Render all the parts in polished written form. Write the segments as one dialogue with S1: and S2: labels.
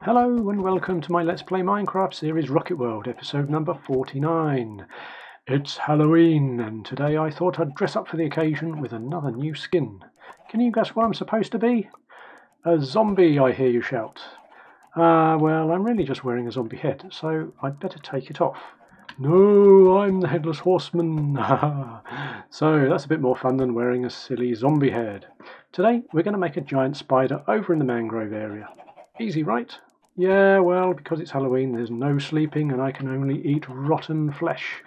S1: Hello and welcome to my Let's Play Minecraft series Rocket World, episode number 49. It's Halloween and today I thought I'd dress up for the occasion with another new skin. Can you guess what I'm supposed to be? A zombie, I hear you shout. Well, I'm really just wearing a zombie head, so I'd better take it off. No, I'm the Headless Horseman. So that's a bit more fun than wearing a silly zombie head. Today we're going to make a giant spider over in the mangrove area. Easy, right? Yeah, well, because it's Halloween, there's no sleeping and I can only eat rotten flesh.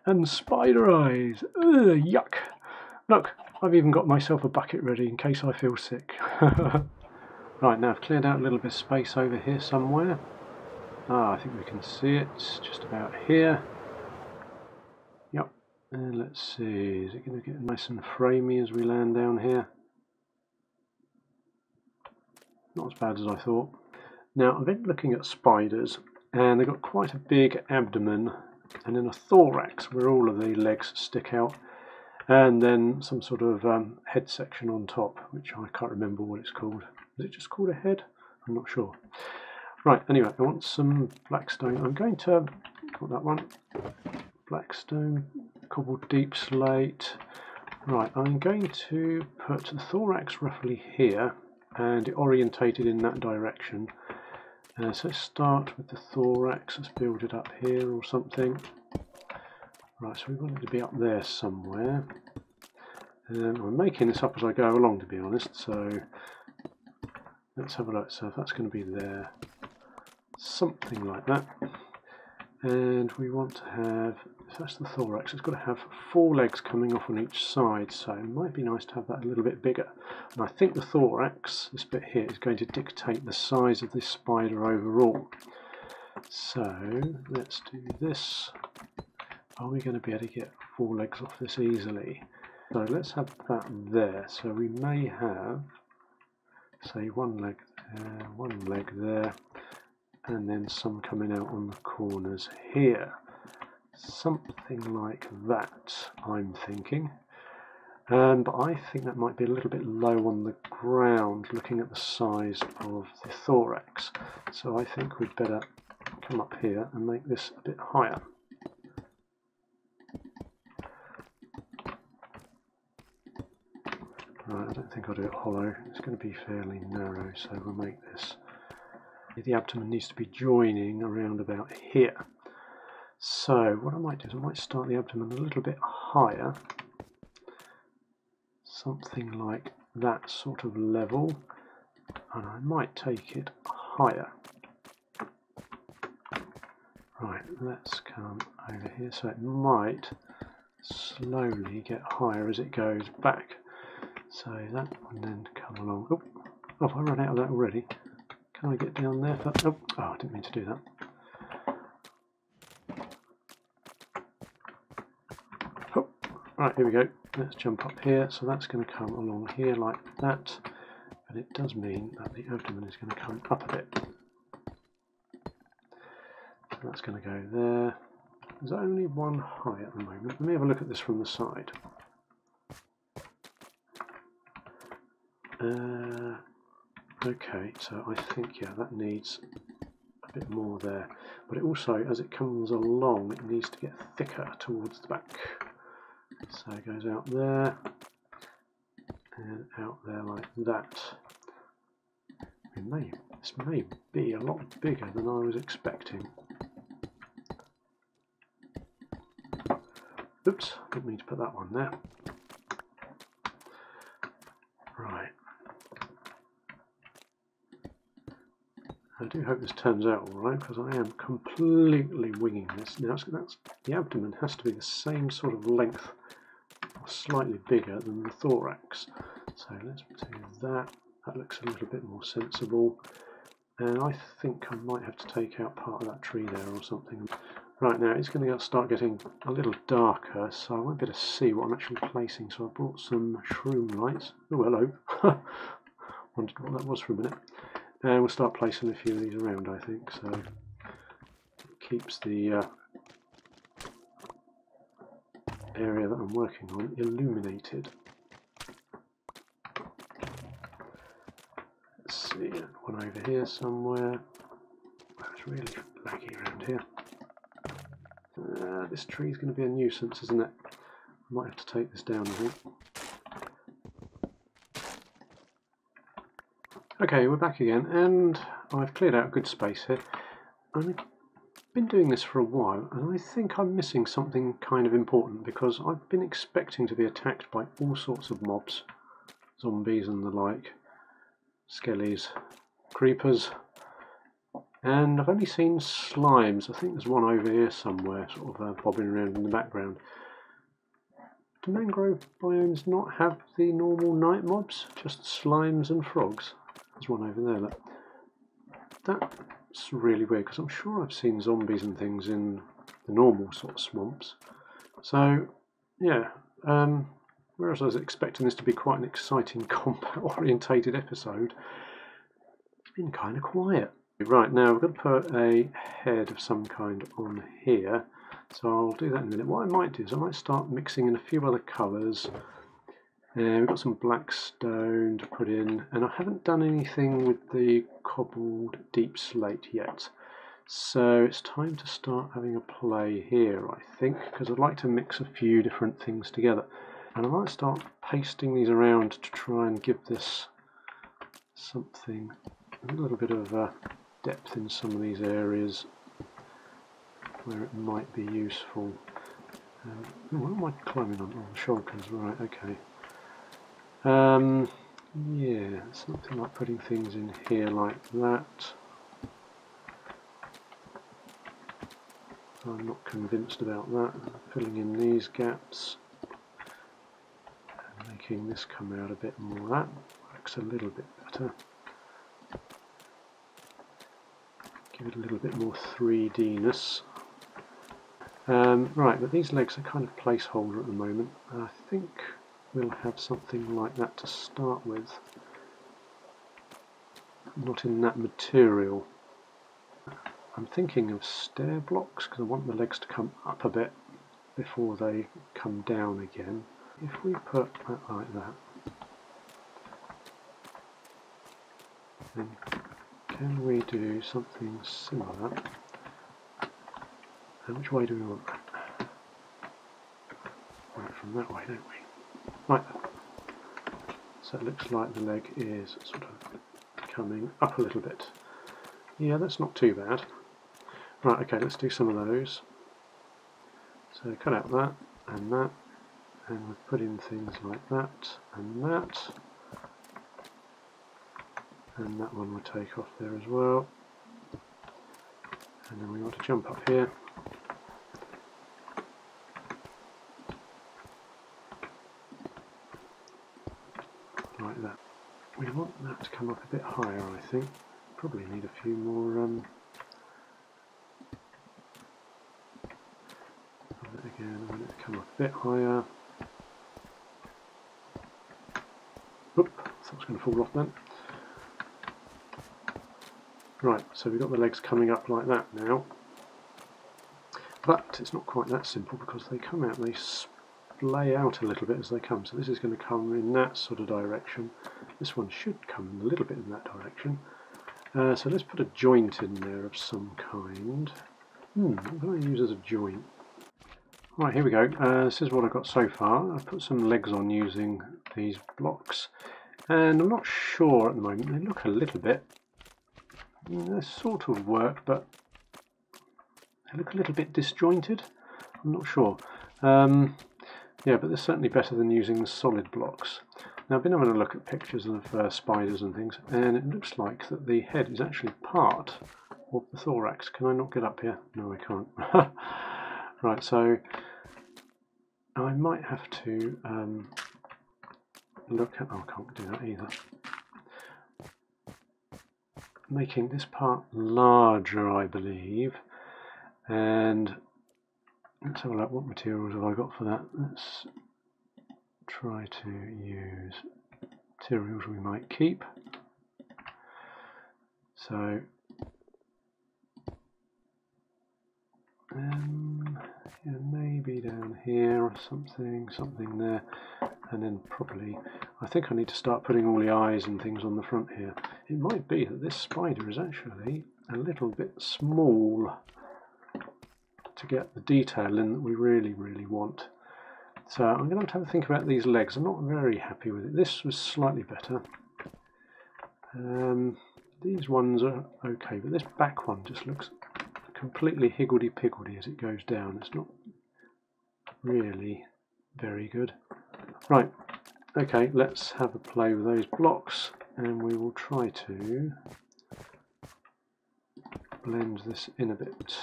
S1: And spider eyes. Ugh, yuck. Look, I've even got myself a bucket ready in case I feel sick. Right, now I've cleared out a little bit of space over here somewhere. I think we can see it just about here. Yep, and let's see, is it going to get nice and framey as we land down here? Not as bad as I thought. Now, I've been looking at spiders, and they've got quite a big abdomen, and then a thorax where all of the legs stick out, and then some sort of head section on top, which I can't remember what it's called. Is it just called a head? I'm not sure. Right, anyway, I want some blackstone. I'm going to, got that one, blackstone, cobbled deep slate. Right, I'm going to put the thorax roughly here, and orientated in that direction. So let's start with the thorax, let's build it up here or something. Right, so we want it to be up there somewhere. And I'm making this up as I go along, to be honest, so let's have a look. So if that's going to be there, something like that. And we want to have, if that's the thorax, it's got to have 4 legs coming off on each side, so it might be nice to have that a little bit bigger. And I think the thorax, this bit here, is going to dictate the size of this spider overall. So let's do this. Are we going to be able to get 4 legs off this easily? So let's have that there. So we may have, say, 1 leg there, 1 leg there, and then some coming out on the corners here. Something like that, I'm thinking. But I think that might be a little bit low on the ground, looking at the size of the thorax. So I think we'd better come up here and make this a bit higher. Right, I don't think I'll do it hollow. It's going to be fairly narrow, so we'll make this. The abdomen needs to be joining around about here. So what I might do is I might start the abdomen a little bit higher, something like that sort of level, and I might take it higher. Right, let's come over here, so it might slowly get higher as it goes back. So that one then come along. Oh, have I run out of that already? Can I get down there? Oh, I didn't mean to do that. Oh, right, here we go. Let's jump up here. So that's going to come along here like that. But it does mean that the abdomen is going to come up a bit. So that's going to go there. There's only one high at the moment. Let me have a look at this from the side. Okay, so I think, yeah, that needs a bit more there. But it also, as it comes along, it needs to get thicker towards the back. So it goes out there, and out there like that. This may be a lot bigger than I was expecting. Oops, didn't mean to put that one there. Right. I do hope this turns out alright, because I am completely winging this. Now, the abdomen has to be the same sort of length, or slightly bigger than the thorax. So let's do that. That looks a little bit more sensible. And I think I might have to take out part of that tree there or something. Right, now it's going to start getting a little darker, so I won't be able to see what I'm actually placing. So I brought some shroom lights. Oh, hello. Wondered what that was for a minute. And we'll start placing a few of these around, I think, so it keeps the area that I'm working on illuminated. Let's see, one over here somewhere. it's really laggy around here. This tree is going to be a nuisance, isn't it? I might have to take this down, I think. Okay, we're back again, and I've cleared out a good space here. I've been doing this for a while, and I think I'm missing something kind of important, because I've been expecting to be attacked by all sorts of mobs, zombies and the like, skellies, creepers, and I've only seen slimes. I think there's one over here somewhere, sort of bobbing around in the background. Do mangrove biomes not have the normal night mobs, just slimes and frogs? There's one over there. Look. That's really weird, because I'm sure I've seen zombies and things in the normal sort of swamps. So, yeah, whereas I was expecting this to be quite an exciting combat-orientated episode, it's been kind of quiet. Right, now we're going to put a head of some kind on here, so I'll do that in a minute. What I might do is I might start mixing in a few other colours. And we've got some black stone to put in, and I haven't done anything with the cobbled deep slate yet. So it's time to start having a play here, I think, because I'd like to mix a few different things together. And I might start pasting these around to try and give this something, a little bit of depth in some of these areas where it might be useful. What am I climbing on? Oh, the shulkers, right, okay. Yeah, something like putting things in here like that. I'm not convinced about that. Filling in these gaps and making this come out a bit more. That works a little bit better. Give it a little bit more 3D-ness. Right, but these legs are kind of placeholder at the moment. I think we'll have something like that to start with. Not in that material. I'm thinking of stair blocks, because I want the legs to come up a bit before they come down again. If we put that like that, then can we do something similar? And which way do we want that? Right, from that way, don't we? Right, so it looks like the leg is sort of coming up a little bit. Yeah, that's not too bad. Right, okay, let's do some of those. So cut out that, and we'll put in things like that, and that one we'll take off there as well. And then we want to jump up here. Like that. We want that to come up a bit higher, I think. Probably need a few more again, I want it to come up a bit higher. Oop, I thought it was going to fall off then. Right, so we've got the legs coming up like that now. But it's not quite that simple, because they come out, they splay out a little bit as they come. So this is going to come in that sort of direction. This one should come a little bit in that direction. So let's put a joint in there of some kind. What can I use as a joint? Right, here we go. This is what I've got so far. I've put some legs on using these blocks. And I'm not sure at the moment. They look a little bit... They sort of work, but they look a little bit disjointed. I'm not sure. Yeah, but they're certainly better than using the solid blocks. Now I've been having a look at pictures of spiders and things, and it looks like that the head is actually part of the thorax. Can I not get up here? No, I can't. Right, so I might have to look at... Oh, I can't do that either. Making this part larger, I believe, and let's have a look. What materials have I got for that? Let's try to use materials we might keep. So yeah, maybe down here or something there, and then probably I think I need to start putting all the eyes and things on the front here. It might be that this spider is actually a little bit small to get the detail in that we really want. So I'm going to have a think about these legs. I'm not very happy with it. This was slightly better. These ones are okay, but this back one just looks completely higgledy-piggledy as it goes down. It's not really very good. Right, okay, let's have a play with those blocks and we will try to blend this in a bit.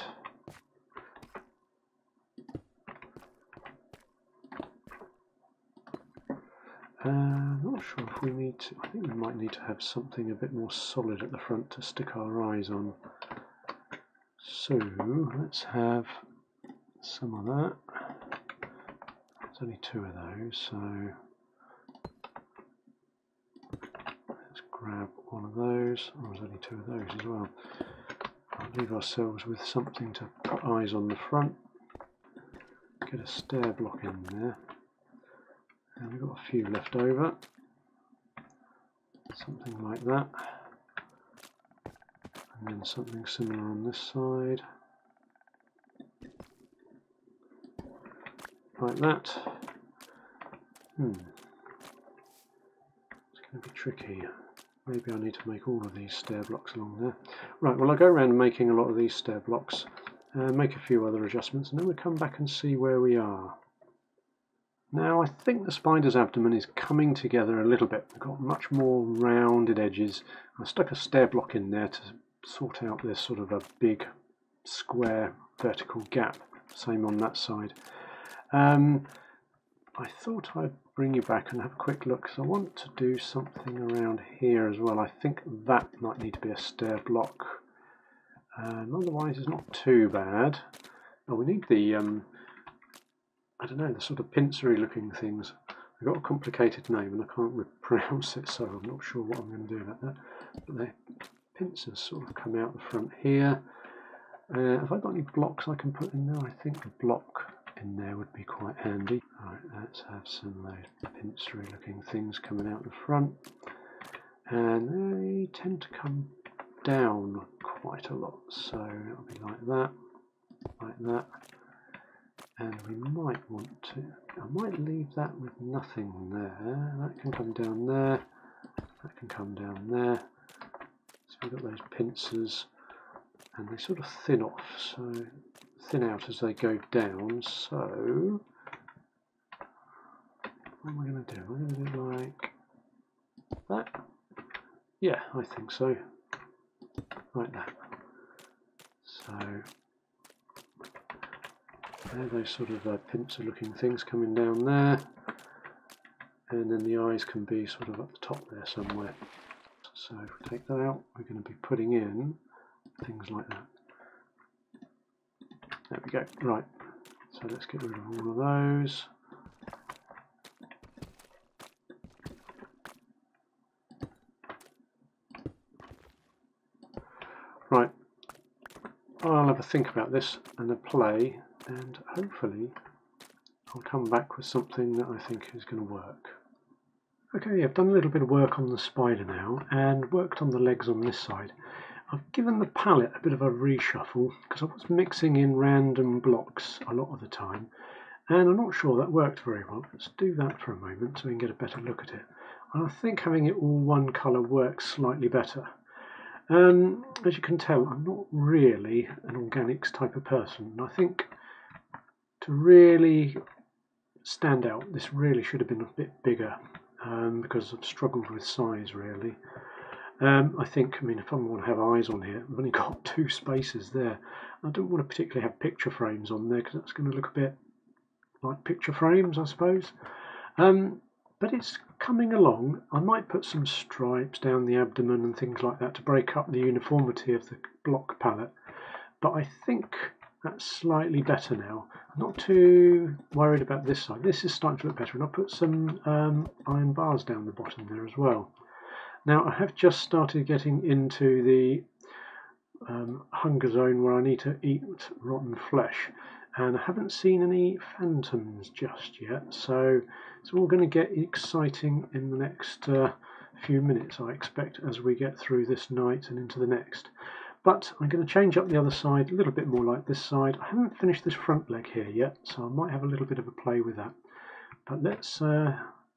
S1: Not sure if we need to. I think we might need to have something a bit more solid at the front to stick our eyes on. So let's have some of that. There's only 2 of those, so let's grab one of those. Oh, there's only 2 of those as well. I'll leave ourselves with something to put eyes on the front. Get a stair block in there. And we've got a few left over. Something like that. And then something similar on this side. Like that. It's going to be tricky. Maybe I need to make all of these stair blocks along there. Right, well I'll go around making a lot of these stair blocks, make a few other adjustments, and then we'll come back and see where we are. Now I think the spider's abdomen is coming together a little bit. We've got much more rounded edges. I stuck a stair block in there to sort out this sort of a big square vertical gap. Same on that side. I thought I'd bring you back and have a quick look because I want to do something around here as well. I think that might need to be a stair block. Otherwise it's not too bad. Oh, we need the I don't know, the sort of pincery looking things. They've got a complicated name and I can't pronounce it, so I'm not sure what I'm going to do about that. But the pincers sort of come out the front here. Have I got any blocks I can put in there? I think the block in there would be quite handy. Right, let's have some of those pincery looking things coming out the front. And they tend to come down quite a lot, so it'll be like that, like that. And we might want to, I might leave that with nothing there. That can come down there, that can come down there. So we've got those pincers and they sort of thin off, so thin out as they go down. So what am I going to do? I'm going to do it like that. Yeah, I think so. Like that. So there are those sort of pincer looking things coming down there, and then the eyes can be sort of at the top there somewhere. So if we take that out, we're going to be putting in things like that. There we go. Right, so let's get rid of all of those. Right, I'll have a think about this and a play, and hopefully I'll come back with something that I think is going to work. Okay, I've done a little bit of work on the spider now and worked on the legs on this side. I've given the palette a bit of a reshuffle because I was mixing in random blocks a lot of the time, and I'm not sure that worked very well. Let's do that for a moment so we can get a better look at it. And I think having it all one colour works slightly better. As you can tell, I'm not really an organics type of person, and I think to really stand out, this really should have been a bit bigger because I've struggled with size really. I think, I mean, if I want to have eyes on here, I've only got 2 spaces there. I don't want to particularly have picture frames on there because that's going to look a bit like picture frames, I suppose. But it's coming along. I might put some stripes down the abdomen and things like that to break up the uniformity of the block palette. But I think that's slightly better now. I'm not too worried about this side. This is starting to look better, and I'll put some iron bars down the bottom there as well. Now I have just started getting into the hunger zone where I need to eat rotten flesh, and I haven't seen any phantoms just yet, so it's all going to get exciting in the next few minutes, I expect, as we get through this night and into the next. But I'm going to change up the other side a little bit more like this side. I haven't finished this front leg here yet, so I might have a little bit of a play with that. But let's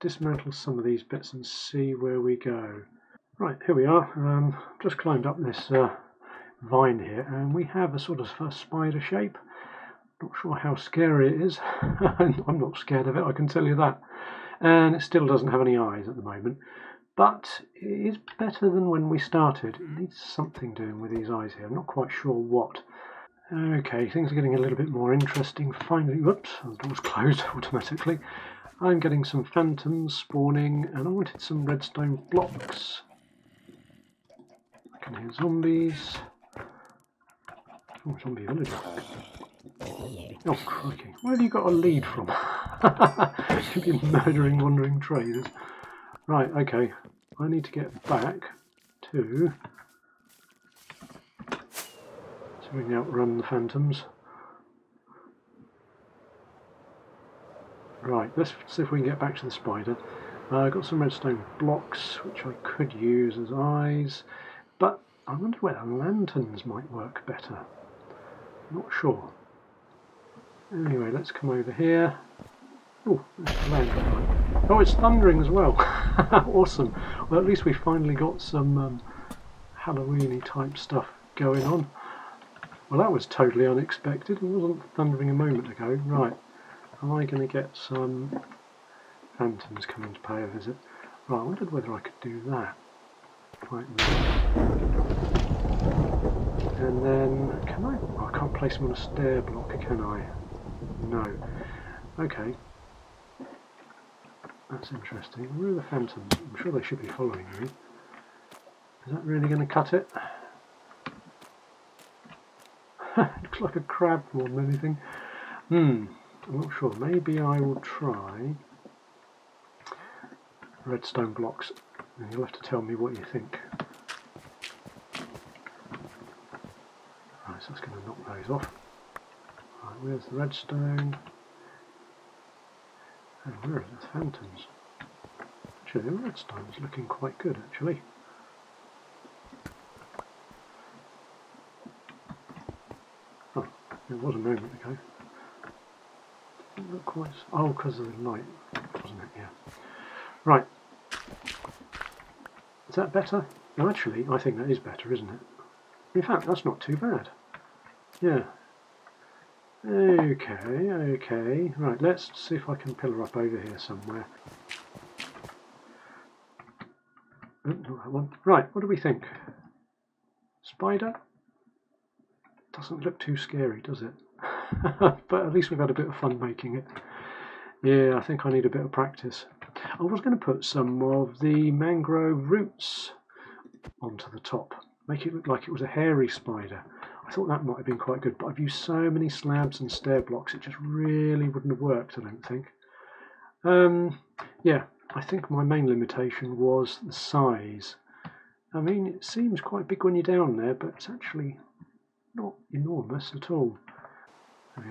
S1: dismantle some of these bits and see where we go. Right, here we are. Just climbed up this vine here, and we have a sort of a spider shape. Not sure how scary it is. I'm not scared of it, I can tell you that. And it still doesn't have any eyes at the moment. But it is better than when we started. It needs something doing with these eyes here. I'm not quite sure what. Okay, things are getting a little bit more interesting. Finally, whoops, the door's closed automatically. I'm getting some phantoms spawning, and I wanted some redstone blocks. I can hear zombies. Oh, zombie villager. Oh, crikey. Where have you got a lead from? You've been murdering wandering traders. Right, okay. I need to get back to... so we can outrun the phantoms. Right, let's see if we can get back to the spider. I've got some redstone blocks, which I could use as eyes, but I wonder whether lanterns might work better. Not sure. Anyway, let's come over here. Oh, there's the lantern. Oh, it's thundering as well. Awesome. Well, at least we finally got some Halloween-y type stuff going on. Well, that was totally unexpected. It wasn't thundering a moment ago. Right, am I going to get some phantoms coming to pay a visit? Right, I wondered whether I could do that. Right there. And then, can I? Oh, I can't place them on a stair block, can I? No. Okay. That's interesting. Where are the phantoms? I'm sure they should be following me. Is that really going to cut it? Looks like a crab more than anything. I'm not sure. Maybe I will try redstone blocks, and you'll have to tell me what you think. Right, so that's going to knock those off. Right, where's the redstone? And where are the phantoms? Actually, the redstone's looking quite good, actually. Oh, it was a moment ago. Didn't look quite... oh, because of the light, wasn't it? Yeah. Right. Is that better? No, actually, I think that is better, isn't it? In fact, that's not too bad. Yeah. Okay. Right, let's see if I can pillar up over here somewhere. Oh, not that one. Right, what do we think? Spider? Doesn't look too scary, does it? But at least we've had a bit of fun making it. Yeah, I think I need a bit of practice. I was going to put some of the mangrove roots onto the top, make it look like it was a hairy spider. I thought that might have been quite good, but I've used so many slabs and stair blocks, it just really wouldn't have worked, I don't think. Yeah, I think my main limitation was the size. I mean, it seems quite big when you're down there, but it's actually not enormous at all.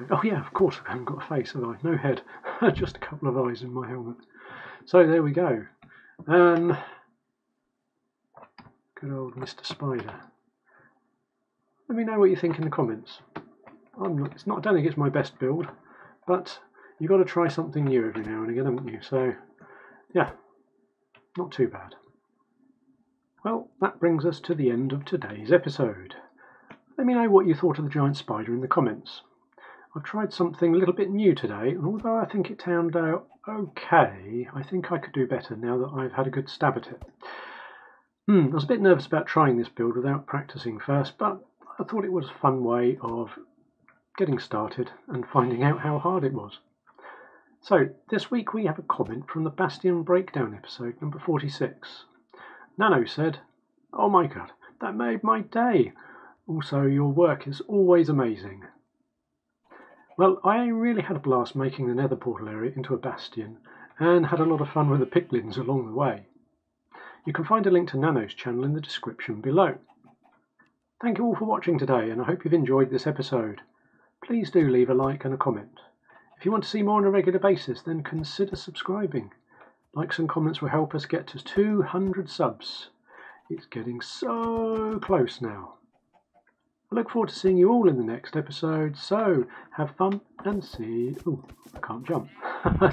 S1: Oh yeah, of course I haven't got a face, have I? No head, just a couple of eyes in my helmet. So there we go. Good old Mr. Spider. Let me know what you think in the comments. I don't think it's my best build, but you've got to try something new every now and again, haven't you? So, yeah, not too bad. Well, that brings us to the end of today's episode. Let me know what you thought of the giant spider in the comments. I've tried something a little bit new today, and although I think it turned out okay, I think I could do better now that I've had a good stab at it. I was a bit nervous about trying this build without practicing first, but I thought it was a fun way of getting started and finding out how hard it was. So, this week we have a comment from the Bastion Breakdown episode number 46. Nano said, "Oh my god, that made my day. Also, your work is always amazing." Well, I really had a blast making the nether portal area into a bastion, and had a lot of fun with the piglins along the way. You can find a link to Nano's channel in the description below. Thank you all for watching today, and I hope you've enjoyed this episode. Please do leave a like and a comment. If you want to see more on a regular basis, then consider subscribing. Likes and comments will help us get to 200 subs. It's getting so close now. I look forward to seeing you all in the next episode. So have fun and see. Oh, I can't jump.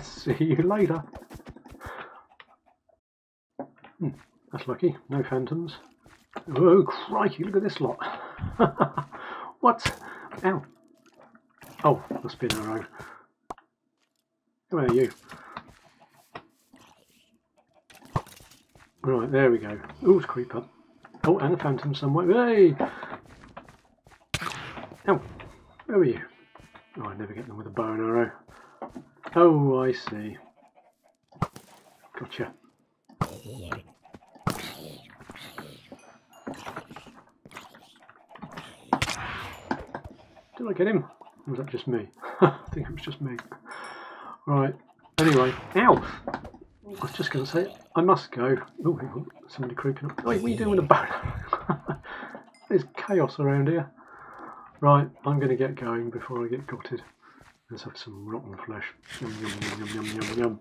S1: See you later. That's lucky. No phantoms. Oh crikey! Look at this lot. What? Ow! Oh, must be an arrow. Where are you? Right, there we go. Oh, it's a creeper. Oh, and a phantom somewhere. Hey! Ow! Where are you? Oh, I never get them with a bow and arrow. Oh, I see. Gotcha. Did I get him? Or was that just me? I think it was just me. Right. Anyway. Ow! I was just going to say, I must go. Oh, hang on. Somebody creeping up. Wait, what are you doing with a bow? There's chaos around here. Right, I'm going to get going before I get gutted. Let's have some rotten flesh. Yum, yum, yum, yum, yum, yum, yum.